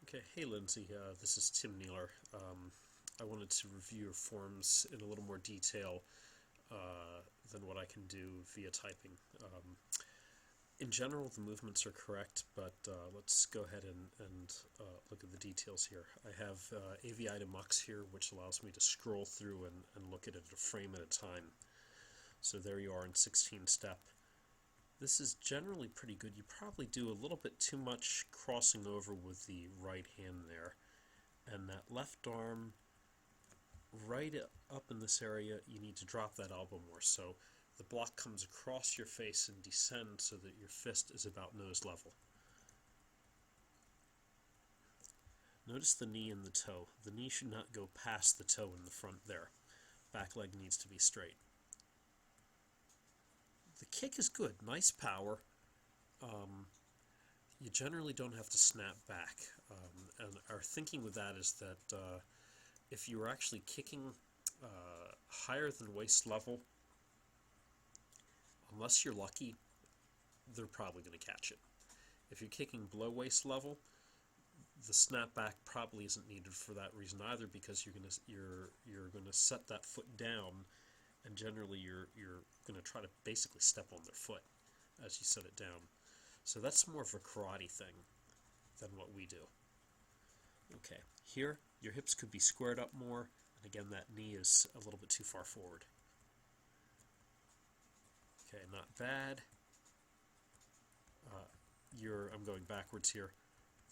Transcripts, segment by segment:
Okay, hey Lindsay, this is Tim Nealer. I wanted to review your forms in a little more detail than what I can do via typing. In general, the movements are correct, but let's go ahead and look at the details here. I have AVI to Mux here, which allows me to scroll through and look at it a frame at a time. So there you are in 16 step. This is generally pretty good. You probably do a little bit too much crossing over with the right hand there. And that left arm, right up in this area, you need to drop that elbow more. So the block comes across your face and descends so that your fist is about nose level. Notice the knee and the toe. The knee should not go past the toe in the front there. Back leg needs to be straight. The kick is good, nice power. You generally don't have to snap back. And our thinking with that is that if you were actually kicking higher than waist level, unless you're lucky, they're probably going to catch it. If you're kicking below waist level, the snapback probably isn't needed for that reason either, because you're going to set that foot down, and generally you're going to try to basically step on their foot as you set it down. So that's more of a karate thing than what we do. Okay, here your hips could be squared up more, and again that knee is a little bit too far forward. Okay, not bad. I'm going backwards here.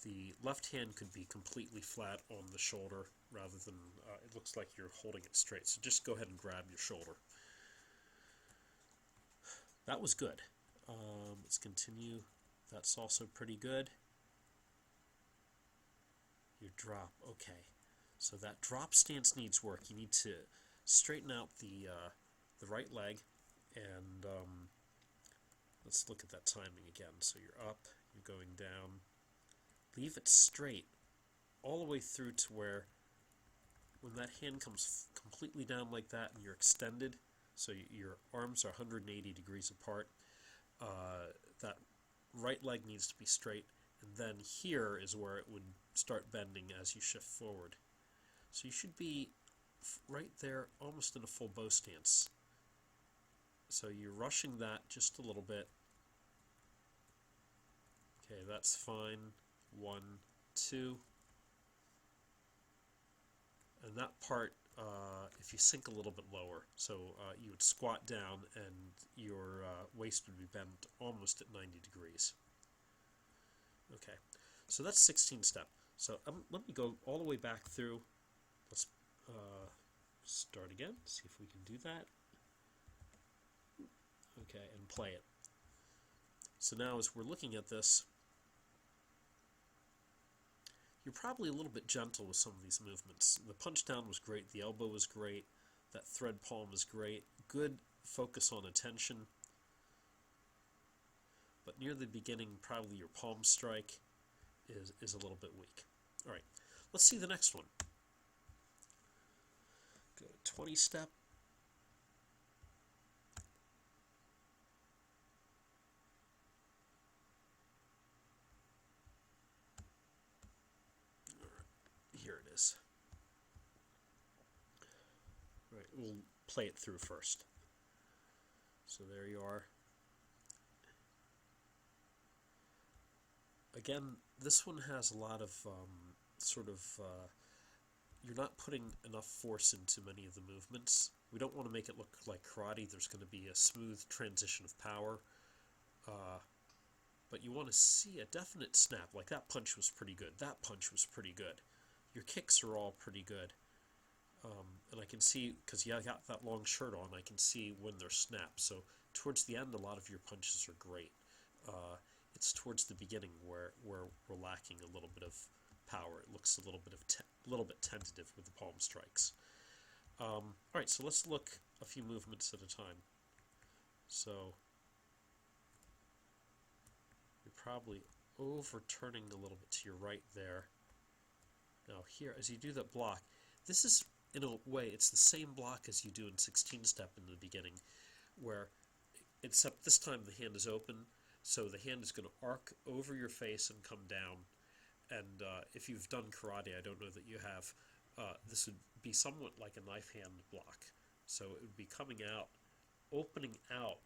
The left hand could be completely flat on the shoulder rather than, it looks like you're holding it straight. So just go ahead and grab your shoulder. That was good. Let's continue. That's also pretty good. Your drop, okay. So that drop stance needs work. You need to straighten out the right leg, and let's look at that timing again. So you're up, you're going down. Leave it straight all the way through to where when that hand comes completely down like that and you're extended, so your arms are 180 degrees apart, that right leg needs to be straight, and then here is where it would start bending as you shift forward. So you should be right there almost in a full bow stance. So you're rushing that just a little bit. Okay, that's fine. 1, 2. And that part, if you sink a little bit lower, so you would squat down and your waist would be bent almost at 90 degrees. Okay, so that's 16 step. So let me go all the way back through. Let's start again, see if we can do that. Okay, and play it. So now as we're looking at this, you're probably a little bit gentle with some of these movements. The punch down was great, the elbow was great, that thread palm was great, good focus on attention. But near the beginning, probably your palm strike is a little bit weak. Alright, let's see the next one. Go to 20 step. Here it is. Right, we'll play it through first. So there you are. Again, this one has a lot of you're not putting enough force into many of the movements. We don't want to make it look like karate. There's going to be a smooth transition of power. But you want to see a definite snap. Like that punch was pretty good. That punch was pretty good. Your kicks are all pretty good. And I can see, because you got that long shirt on, I can see when they're snapped. So towards the end, a lot of your punches are great. It's towards the beginning where we're lacking a little bit of power. It looks a little bit tentative with the palm strikes. All right, so let's look a few movements at a time. So you're probably overturning a little bit to your right there. Now here, as you do that block, this is, in a way, it's the same block as you do in 16 step in the beginning, where, except this time the hand is open, so the hand is going to arc over your face and come down, And if you've done karate, I don't know that you have, this would be somewhat like a knife hand block. So it would be coming out, opening out,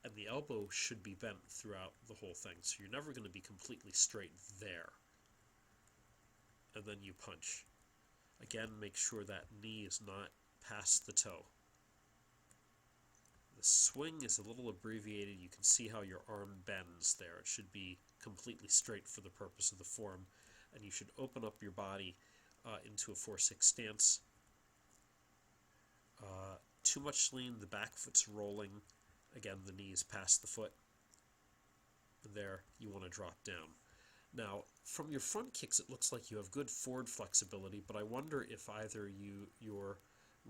and the elbow should be bent throughout the whole thing. So you're never going to be completely straight there. And then you punch. Again, make sure that knee is not past the toe. The swing is a little abbreviated. You can see how your arm bends there. It should be completely straight for the purpose of the form. And you should open up your body into a 4-6 stance. Too much lean, the back foot's rolling. Again, the knee is past the foot. And there, you want to drop down. Now, from your front kicks, it looks like you have good forward flexibility, but I wonder if either your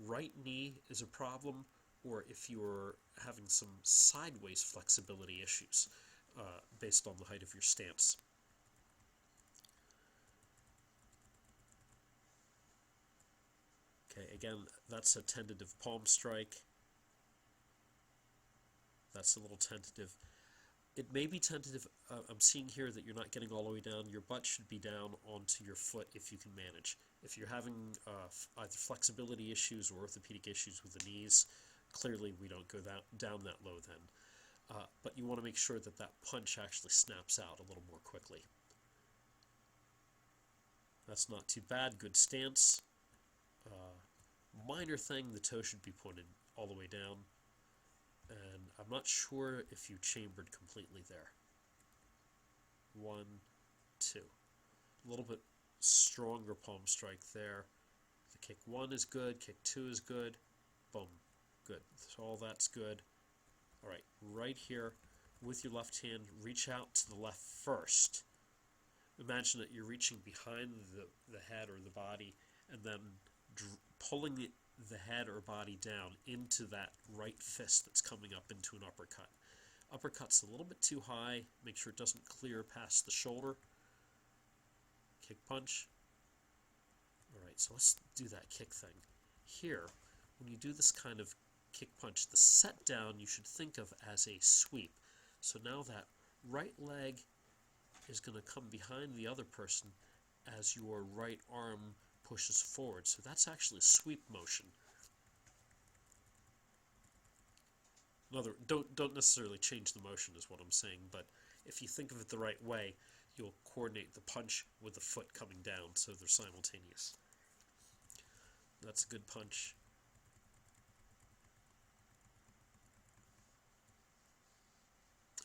right knee is a problem or if you're having some sideways flexibility issues based on the height of your stance. Okay, again, that's a tentative palm strike. That's a little tentative. It may be tentative. I'm seeing here that you're not getting all the way down. Your butt should be down onto your foot if you can manage. If you're having either flexibility issues or orthopedic issues with the knees, clearly we don't go down that low then. But you want to make sure that that punch actually snaps out a little more quickly. That's not too bad. Good stance. Minor thing, the toe should be pointed all the way down. And I'm not sure if you chambered completely there. 1, 2. A little bit stronger palm strike there. The kick 1 is good, kick 2 is good. Boom. Good. So all that's good. Alright, right here with your left hand, reach out to the left first. Imagine that you're reaching behind the head or the body and then pulling the head or body down into that right fist that's coming up into an uppercut. Uppercut's a little bit too high. Make sure it doesn't clear past the shoulder. Kick punch. Alright, so let's do that kick thing. Here, when you do this kind of kick punch, the set down you should think of as a sweep. So now that right leg is going to come behind the other person as your right arm pushes forward. So that's actually a sweep motion. Don't necessarily change the motion is what I'm saying, but if you think of it the right way, you'll coordinate the punch with the foot coming down so they're simultaneous. That's a good punch.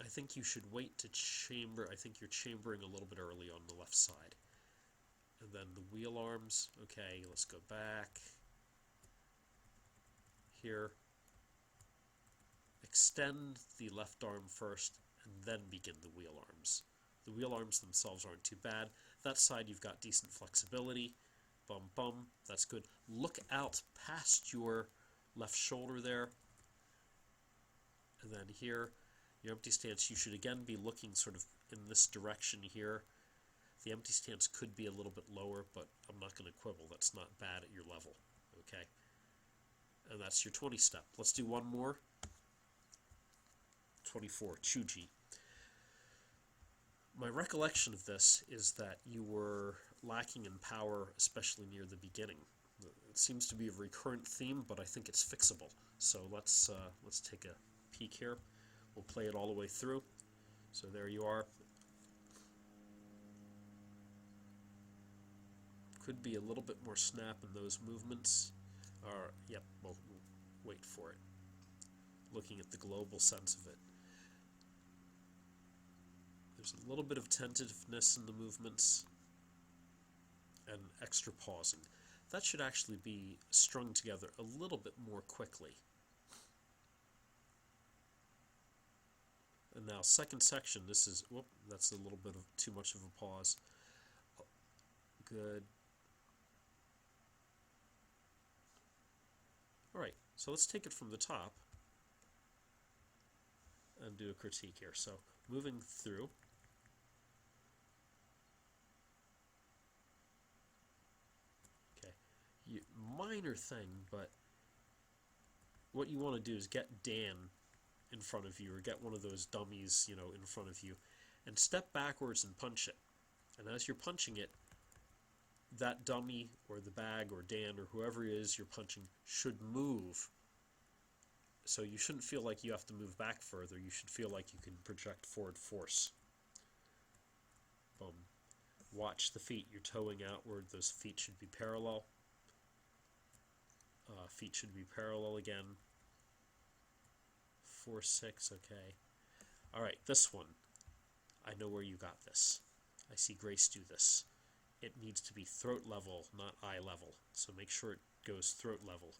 I think you should wait to chamber. I think you're chambering a little bit early on the left side. And then the wheel arms. Okay, let's go back. Here. Extend the left arm first, and then begin the wheel arms. The wheel arms themselves aren't too bad. That side you've got decent flexibility. Bum, bum. That's good. Look out past your left shoulder there. And then here, your empty stance, you should again be looking sort of in this direction here. The empty stance could be a little bit lower, but I'm not going to quibble. That's not bad at your level. Okay? And that's your 20 step. Let's do one more. 24, Chuji. My recollection of this is that you were lacking in power, especially near the beginning. It seems to be a recurrent theme, but I think it's fixable. So let's take a peek here. We'll play it all the way through. So there you are. Could be a little bit more snap in those movements. Yep, we'll wait for it. Looking at the global sense of it. There's a little bit of tentativeness in the movements and extra pausing. That should actually be strung together a little bit more quickly. And now second section, this is, whoop, that's a little bit of too much of a pause. Good. Alright, so let's take it from the top and do a critique here. So moving through. Okay, minor thing, but what you want to do is get Dan in front of you, or get one of those dummies, in front of you, and step backwards and punch it. And as you're punching it, that dummy or the bag or Dan or whoever it is you're punching should move. So you shouldn't feel like you have to move back further. You should feel like you can project forward force. Boom. Watch the feet. You're toeing outward. Those feet should be parallel. Feet should be parallel again. 4, 6, okay. Alright, this one. I know where you got this. I see Grace do this. It needs to be throat level, not eye level. So make sure it goes throat level.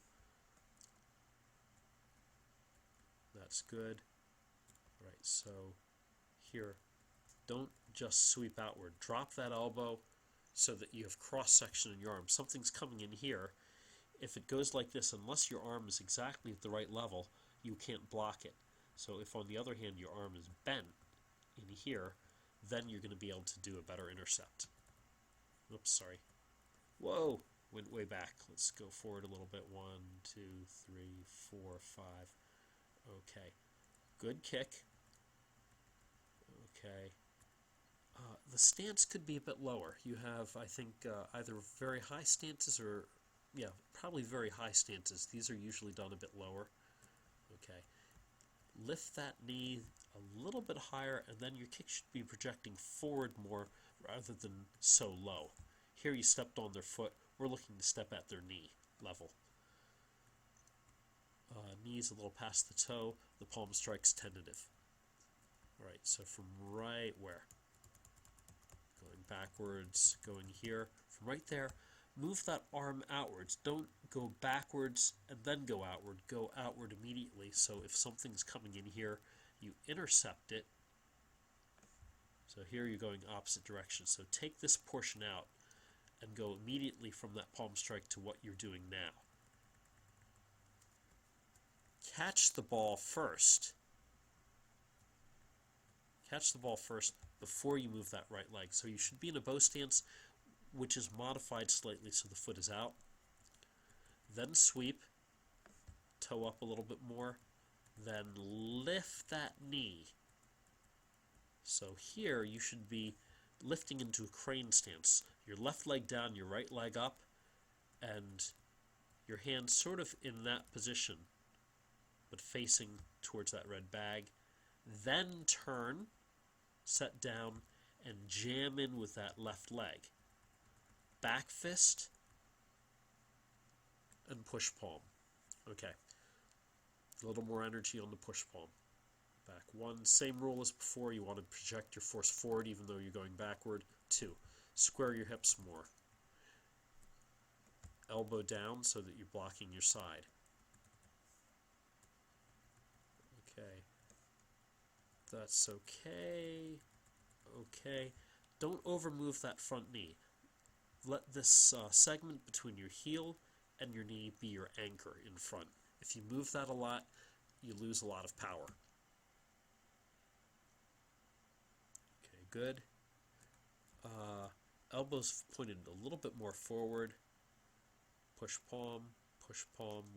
That's good. Alright, so here, don't just sweep outward. Drop that elbow so that you have cross-section in your arm. Something's coming in here. If it goes like this, unless your arm is exactly at the right level, you can't block it. So if, on the other hand, your arm is bent in here, then you're going to be able to do a better intercept. Oops, sorry. Whoa! Went way back. Let's go forward a little bit. 1, 2, 3, 4, 5. Okay. Good kick. Okay. The stance could be a bit lower. You have, I think, either very high stances or, yeah, probably very high stances. These are usually done a bit lower. Okay. Lift that knee a little bit higher, and then your kick should be projecting forward more rather than so low. Here you stepped on their foot. We're looking to step at their knee level. Knees a little past the toe. The palm strike's tentative. Alright, so from right where? Going backwards, going here. From right there, move that arm outwards. Don't go backwards and then go outward. Go outward immediately. So if something's coming in here, you intercept it. So here you're going opposite direction. So take this portion out and go immediately from that palm strike to what you're doing now. Catch the ball first. Catch the ball first before you move that right leg. So you should be in a bow stance, which is modified slightly so the foot is out. Then sweep, toe up a little bit more, then lift that knee. So here you should be lifting into a crane stance. Your left leg down, your right leg up, and your hand sort of in that position, but facing towards that red bag. Then turn, set down, and jam in with that left leg. Back fist and push palm. Okay. A little more energy on the push palm. Back 1, same rule as before. You want to project your force forward even though you're going backward. 2, square your hips more. Elbow down so that you're blocking your side. Okay. That's okay. Okay. Don't overmove that front knee. Let this segment between your heel and your knee be your anchor in front. If you move that a lot, you lose a lot of power. Okay, good. Elbows pointed a little bit more forward. Push palm,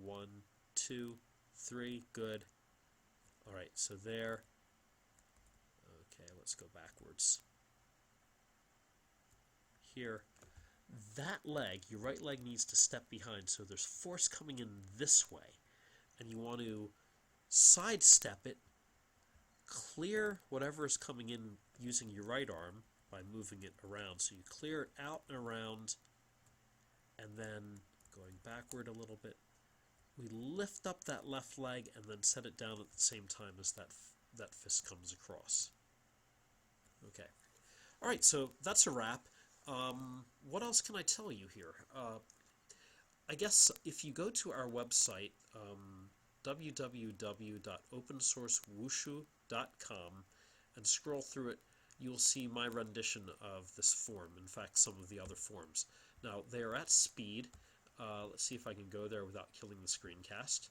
1, 2, 3, good. Alright, so there. Okay, let's go backwards. Here. That leg, your right leg needs to step behind, so there's force coming in this way. And you want to sidestep it, clear whatever is coming in using your right arm by moving it around. So you clear it out and around, and then going backward a little bit. We lift up that left leg and then set it down at the same time as that fist comes across. Okay. Alright, so that's a wrap. What else can I tell you here? I guess if you go to our website, www.opensourcewushu.com, and scroll through it, you'll see my rendition of this form. In fact, some of the other forms. Now, they are at speed. Let's see if I can go there without killing the screencast.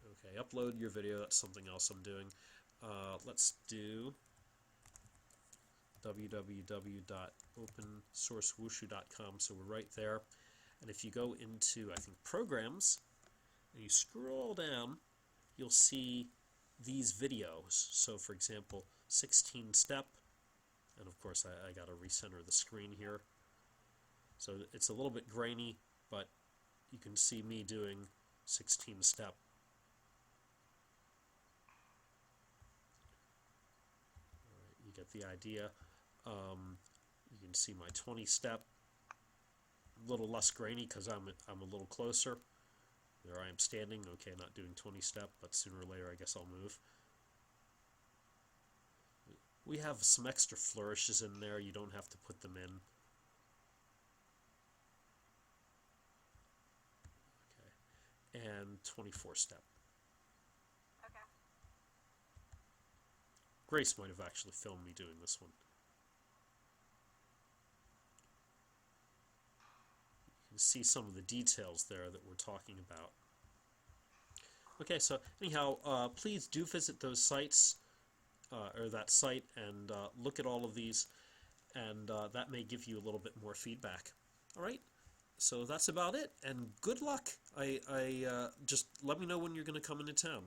Okay, upload your video. That's something else I'm doing. Let's do www.opensourcewushu.com. So we're right there. And if you go into, I think, Programs, and you scroll down, you'll see these videos. So, for example, 16-step, And of course I got to recenter the screen here. So it's a little bit grainy, but you can see me doing 16 step. Alright, you get the idea. You can see my 20 step, a little less grainy because I'm a little closer. There I am standing. Okay, not doing 20 step, but sooner or later I guess I'll move. We have some extra flourishes in there. You don't have to put them in. Okay, and 24 step. Okay. Grace might have actually filmed me doing this one. You can see some of the details there that we're talking about. Okay, so anyhow, please do visit those sites, or that site, and look at all of these, and that may give you a little bit more feedback. All right, so that's about it, and good luck. I just let me know when you're going to come into town.